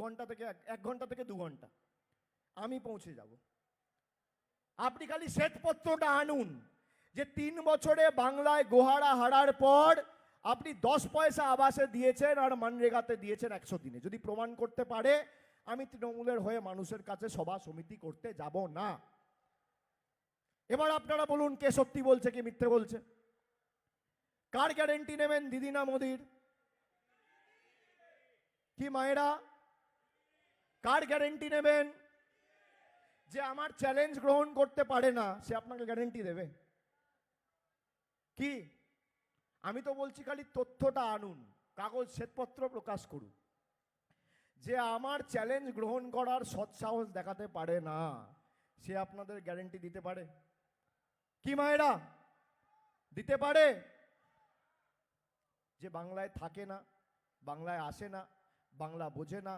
ঘন্টা থেকে 1 ঘন্টা থেকে 2 ঘন্টা আমি পৌঁছে যাব। আপনি খালি শ্বেতপত্রটা আনুন যে 3 বছরে বাংলায় গোহারা হারার পর আপনি 10 পয়সা আবাসে দিয়েছেন আর মানরেগাতে দিয়েছেন 100 দিনে। যদি প্রমাণ করতে পারে, আমি তৃণমূলের হয়ে মানুষের কাছে সভা সমিতি করতে যাব না। এবার আপনারা বলুন, কে সত্যি বলছে কি মিথ্যে বলছে? কার গ্যারেন্টি নেবেন, দিদি না মোদির? কি মায়েরা, কার গ্যারেন্টি নেবেন? যে আমার চ্যালেঞ্জ গ্রহণ করতে পারে না সে আপনাকে গ্যারেন্টি দেবে কি? আমি তো বলছি খালি তথ্যটা আনুন, কাগজ শ্বেতপত্র প্রকাশ করুন। যে আমার চ্যালেঞ্জ গ্রহণ করার সৎসাহস দেখাতে পারে না সে আপনাদের গ্যারেন্টি দিতে পারে কি মায়েরা? দিতে পারে? যে বাংলায় থাকে না, বাংলায় আসে না, বাংলা বোঝে না,